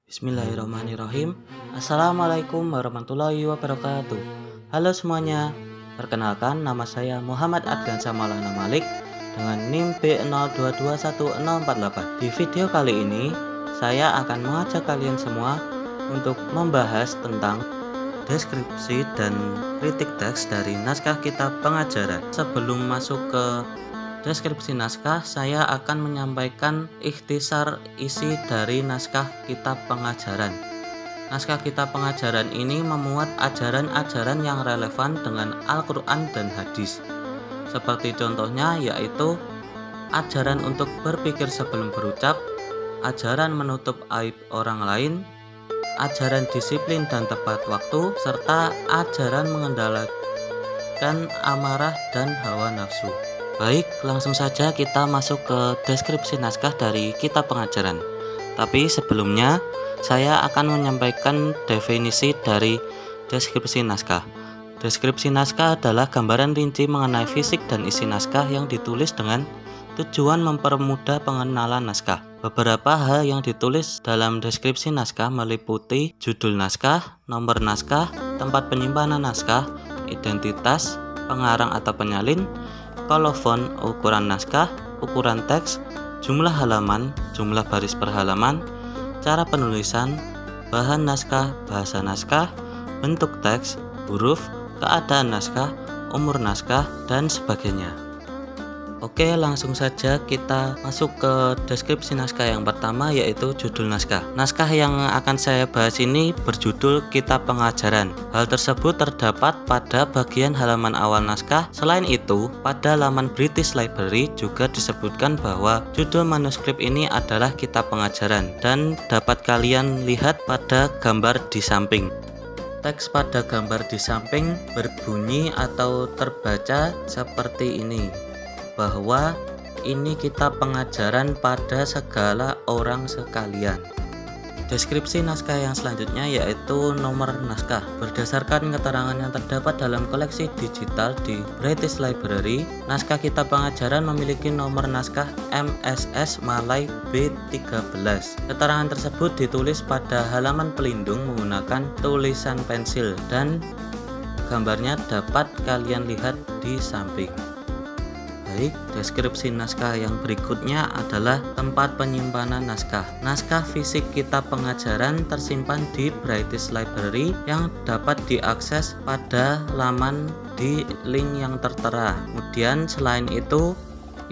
Bismillahirrahmanirrahim. Assalamualaikum warahmatullahi wabarakatuh. Halo semuanya, perkenalkan nama saya Muhammad Adgansyah Maulana Malik dengan NIM B02216048. Di video kali ini, saya akan mengajak kalian semua untuk membahas tentang deskripsi dan kritik teks dari naskah kitab pengajaran. Sebelum masuk ke deskripsi naskah, saya akan menyampaikan ikhtisar isi dari naskah kitab pengajaran. Naskah kitab pengajaran ini memuat ajaran-ajaran yang relevan dengan Al-Quran dan hadis. Seperti contohnya yaitu ajaran untuk berpikir sebelum berucap, ajaran menutup aib orang lain, ajaran disiplin dan tepat waktu, serta ajaran mengendalikan amarah dan hawa nafsu. Baik, langsung saja kita masuk ke deskripsi naskah dari kitab pengajaran. Tapi sebelumnya, saya akan menyampaikan definisi dari deskripsi naskah. Deskripsi naskah adalah gambaran rinci mengenai fisik dan isi naskah yang ditulis dengan tujuan mempermudah pengenalan naskah. Beberapa hal yang ditulis dalam deskripsi naskah meliputi judul naskah, nomor naskah, tempat penyimpanan naskah, identitas, pengarang atau penyalin, kolofon, ukuran naskah, ukuran teks, jumlah halaman, jumlah baris per halaman, cara penulisan, bahan naskah, bahasa naskah, bentuk teks, huruf, keadaan naskah, umur naskah, dan sebagainya. Oke, langsung saja kita masuk ke deskripsi naskah yang pertama, yaitu judul naskah. Naskah yang akan saya bahas ini berjudul Kitab Pengajaran. Hal tersebut terdapat pada bagian halaman awal naskah. Selain itu, pada laman British Library juga disebutkan bahwa judul manuskrip ini adalah Kitab Pengajaran dan dapat kalian lihat pada gambar di samping. Teks pada gambar di samping berbunyi atau terbaca seperti ini, bahwa ini kitab pengajaran pada segala orang sekalian. Deskripsi naskah yang selanjutnya yaitu nomor naskah. Berdasarkan keterangan yang terdapat dalam koleksi digital di British Library, naskah kitab pengajaran memiliki nomor naskah MSS Malay B13. Keterangan tersebut ditulis pada halaman pelindung menggunakan tulisan pensil dan gambarnya dapat kalian lihat di samping. Baik, deskripsi naskah yang berikutnya adalah tempat penyimpanan naskah. Naskah fisik kitab pengajaran tersimpan di British Library yang dapat diakses pada laman di link yang tertera. Kemudian selain itu,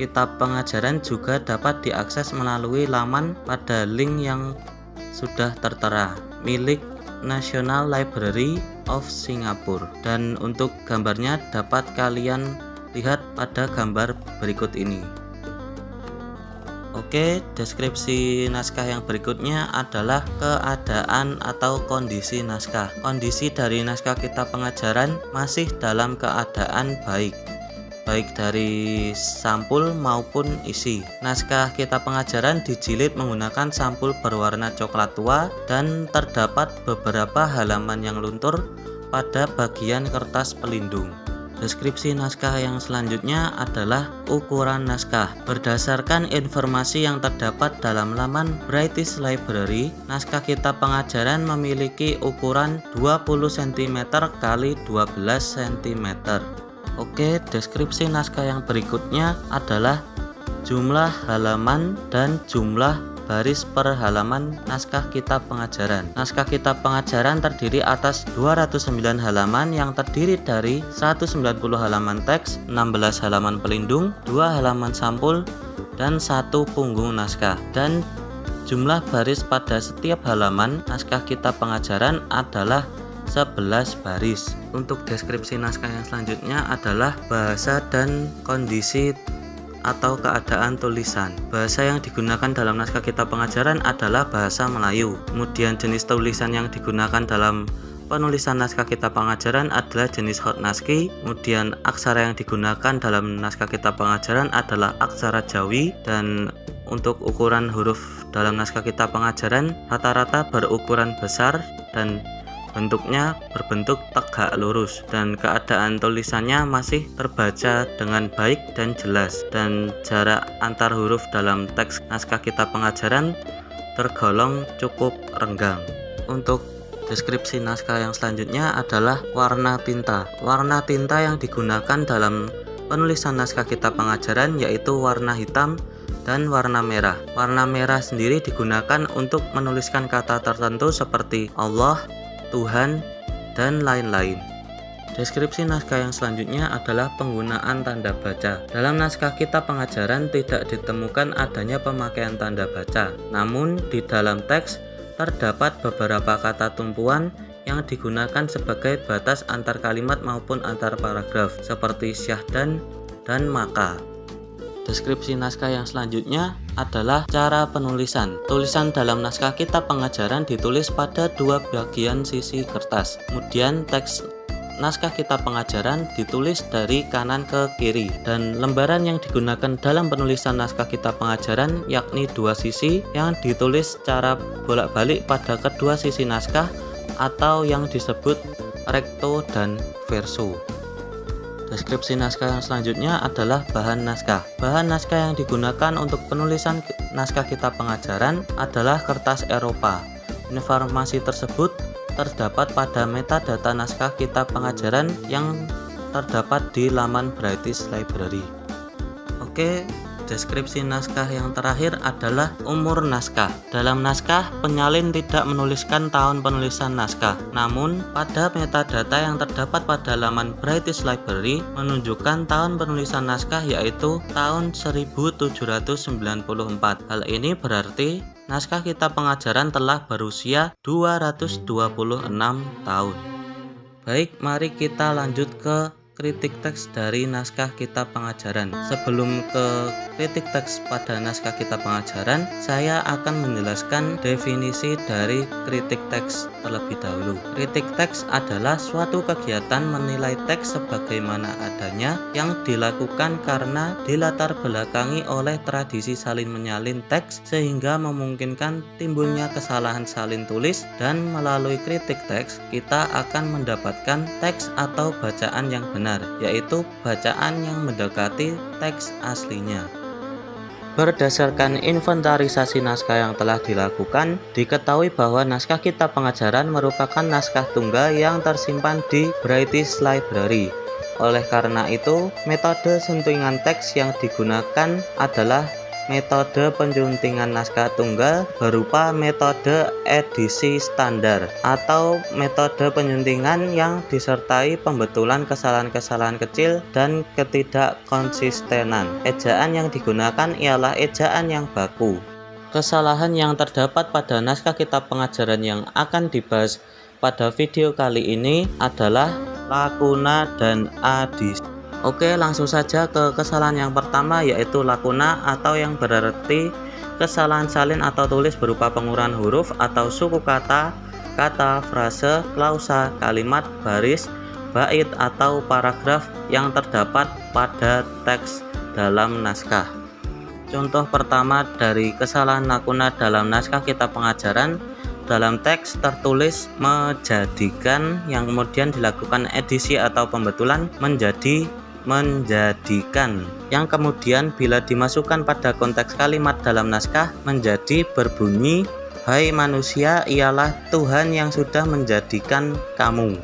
kitab pengajaran juga dapat diakses melalui laman pada link yang sudah tertera milik National Library of Singapore. Dan untuk gambarnya dapat kalian lihat pada gambar berikut ini. Oke, deskripsi naskah yang berikutnya adalah keadaan atau kondisi naskah. Kondisi dari naskah kitab pengajaran masih dalam keadaan baik dari sampul maupun isi. Naskah kitab pengajaran dijilid menggunakan sampul berwarna coklat tua dan terdapat beberapa halaman yang luntur pada bagian kertas pelindung. Deskripsi naskah yang selanjutnya adalah ukuran naskah. Berdasarkan informasi yang terdapat dalam laman British Library, naskah kitab pengajaran memiliki ukuran 20 cm x 12 cm. Oke, deskripsi naskah yang berikutnya adalah jumlah halaman dan jumlah baris per halaman naskah kitab pengajaran. Naskah kitab pengajaran terdiri atas 209 halaman yang terdiri dari 190 halaman teks, 16 halaman pelindung, 2 halaman sampul, dan 1 punggung naskah. Dan jumlah baris pada setiap halaman naskah kitab pengajaran adalah 11 baris. Untuk deskripsi naskah yang selanjutnya adalah bahasa dan kondisi atau keadaan tulisan. Bahasa yang digunakan dalam naskah kitab pengajaran adalah bahasa Melayu. Kemudian jenis tulisan yang digunakan dalam penulisan naskah kitab pengajaran adalah jenis Hotnaski. Kemudian aksara yang digunakan dalam naskah kitab pengajaran adalah aksara Jawi. Dan untuk ukuran huruf dalam naskah kitab pengajaran rata-rata berukuran besar dan bentuknya berbentuk tegak lurus, dan keadaan tulisannya masih terbaca dengan baik dan jelas, dan jarak antar huruf dalam teks naskah kitab pengajaran tergolong cukup renggang. Untuk deskripsi naskah yang selanjutnya adalah warna tinta. Warna tinta yang digunakan dalam penulisan naskah kitab pengajaran yaitu warna hitam dan warna merah. Warna merah sendiri digunakan untuk menuliskan kata tertentu seperti Allah, Tuhan, dan lain-lain. Deskripsi naskah yang selanjutnya adalah penggunaan tanda baca. Dalam naskah kitab pengajaran tidak ditemukan adanya pemakaian tanda baca. Namun di dalam teks terdapat beberapa kata tumpuan yang digunakan sebagai batas antar kalimat maupun antar paragraf seperti syahdan dan maka. Deskripsi naskah yang selanjutnya adalah cara penulisan. Tulisan dalam naskah kitab pengajaran ditulis pada dua bagian sisi kertas. Kemudian teks naskah kitab pengajaran ditulis dari kanan ke kiri, dan lembaran yang digunakan dalam penulisan naskah kitab pengajaran yakni dua sisi yang ditulis secara bolak-balik pada kedua sisi naskah atau yang disebut recto dan verso. Deskripsi naskah yang selanjutnya adalah bahan naskah. Bahan naskah yang digunakan untuk penulisan naskah kitab pengajaran adalah kertas Eropa. Informasi tersebut terdapat pada metadata naskah kitab pengajaran yang terdapat di laman British Library. Oke, deskripsi naskah yang terakhir adalah umur naskah. Dalam naskah, penyalin tidak menuliskan tahun penulisan naskah. Namun, pada metadata yang terdapat pada laman British Library menunjukkan tahun penulisan naskah yaitu tahun 1794. Hal ini berarti naskah kitab pengajaran telah berusia 226 tahun. Baik, mari kita lanjut ke kritik teks dari naskah kitab pengajaran. Sebelum ke kritik teks pada naskah kitab pengajaran, saya akan menjelaskan definisi dari kritik teks terlebih dahulu. Kritik teks adalah suatu kegiatan menilai teks sebagaimana adanya yang dilakukan karena dilatar belakangi oleh tradisi salin menyalin teks sehingga memungkinkan timbulnya kesalahan salin tulis, dan melalui kritik teks kita akan mendapatkan teks atau bacaan yang benar, yaitu bacaan yang mendekati teks aslinya. Berdasarkan inventarisasi naskah yang telah dilakukan, diketahui bahwa naskah kitab pengajaran merupakan naskah tunggal yang tersimpan di British Library. Oleh karena itu, metode suntingan teks yang digunakan adalah metode penjuntingan naskah tunggal berupa metode edisi standar atau metode penyuntingan yang disertai pembetulan kesalahan-kesalahan kecil dan ketidakkonsistenan. Ejaan yang digunakan ialah ejaan yang baku. Kesalahan yang terdapat pada naskah kitab pengajaran yang akan dibahas pada video kali ini adalah lakuna dan adisi. Oke, langsung saja ke kesalahan yang pertama, yaitu lakuna atau yang berarti kesalahan salin atau tulis berupa pengurangan huruf atau suku kata, frase, klausa, kalimat, baris, bait atau paragraf yang terdapat pada teks dalam naskah. Contoh pertama dari kesalahan lakuna dalam naskah kitab pengajaran, dalam teks tertulis menjadikan yang kemudian dilakukan edisi atau pembetulan menjadi menjadikan, yang kemudian bila dimasukkan pada konteks kalimat dalam naskah menjadi berbunyi, hai manusia ialah Tuhan yang sudah menjadikan kamu.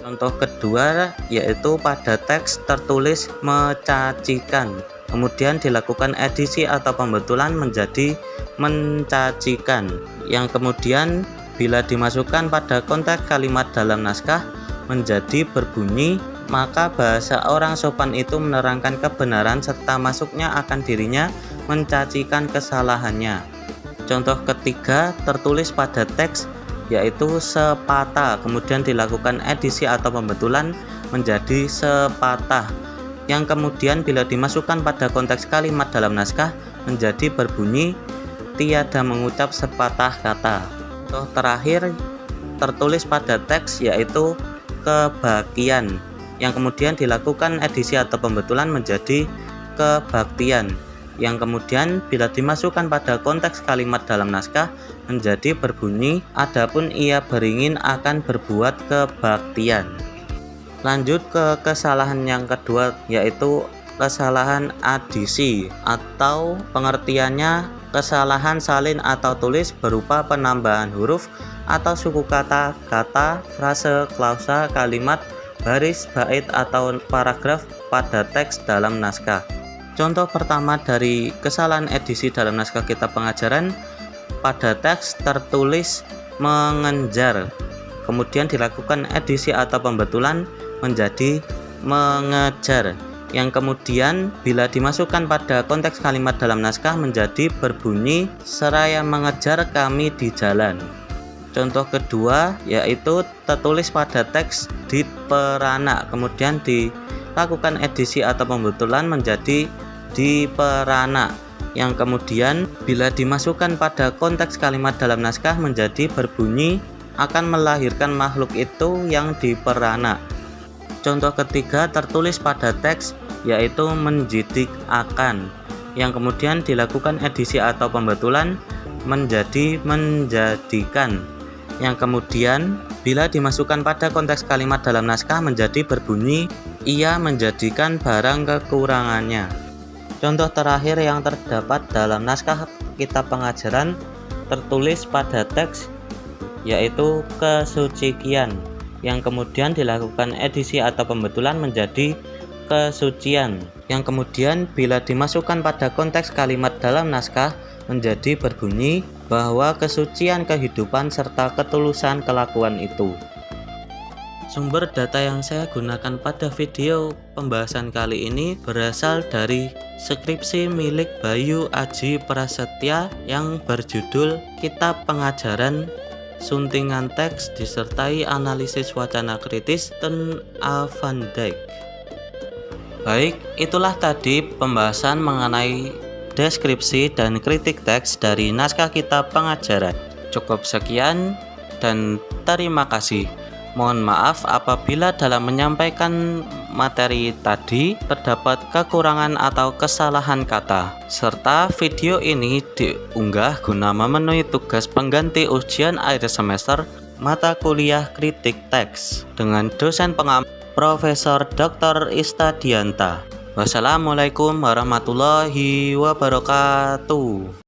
Contoh kedua yaitu pada teks tertulis mencacikan, kemudian dilakukan edisi atau pembetulan menjadi mencacikan, yang kemudian bila dimasukkan pada konteks kalimat dalam naskah menjadi berbunyi, maka bahasa orang sopan itu menerangkan kebenaran serta masuknya akan dirinya mencacikan kesalahannya. Contoh ketiga tertulis pada teks yaitu sepatah, kemudian dilakukan edisi atau pembetulan menjadi sepatah, yang kemudian bila dimasukkan pada konteks kalimat dalam naskah menjadi berbunyi tiada mengucap sepatah kata. Contoh terakhir tertulis pada teks yaitu kebaktian, yang kemudian dilakukan edisi atau pembetulan menjadi kebaktian, yang kemudian bila dimasukkan pada konteks kalimat dalam naskah menjadi berbunyi adapun ia beringin akan berbuat kebaktian. Lanjut ke kesalahan yang kedua yaitu kesalahan adisi, atau pengertiannya kesalahan salin atau tulis berupa penambahan huruf atau suku kata, frase, klausa, kalimat, baris, bait, atau paragraf pada teks dalam naskah. Contoh pertama dari kesalahan edisi dalam naskah kitab pengajaran, pada teks tertulis mengejar, kemudian dilakukan edisi atau pembetulan menjadi mengejar, yang kemudian bila dimasukkan pada konteks kalimat dalam naskah menjadi berbunyi seraya mengejar kami di jalan. Contoh kedua yaitu tertulis pada teks diperanak, kemudian dilakukan edisi atau pembetulan menjadi diperanak, yang kemudian bila dimasukkan pada konteks kalimat dalam naskah menjadi berbunyi akan melahirkan makhluk itu yang diperanak. Contoh ketiga tertulis pada teks yaitu mendidik akan, yang kemudian dilakukan edisi atau pembetulan menjadi menjadikan, yang kemudian bila dimasukkan pada konteks kalimat dalam naskah menjadi berbunyi ia menjadikan barang kekurangannya. Contoh terakhir yang terdapat dalam naskah kitab pengajaran tertulis pada teks yaitu kesucian, yang kemudian dilakukan edisi atau pembetulan menjadi kesucian, yang kemudian bila dimasukkan pada konteks kalimat dalam naskah menjadi berbunyi bahwa kesucian kehidupan serta ketulusan kelakuan itu. Sumber data yang saya gunakan pada video pembahasan kali ini berasal dari skripsi milik Bayu Aji Prasetya yang berjudul Kitab Pengajaran Suntingan Teks disertai Analisis Wacana Kritis ten A. van Dijk. Baik, itulah tadi pembahasan mengenai deskripsi dan kritik teks dari naskah kitab pengajaran. Cukup sekian dan terima kasih. Mohon maaf apabila dalam menyampaikan materi tadi terdapat kekurangan atau kesalahan kata, serta video ini diunggah guna memenuhi tugas pengganti ujian akhir semester mata kuliah kritik teks dengan dosen pengampu Profesor Dr. Istadianta. Wassalamualaikum warahmatullahi wabarakatuh.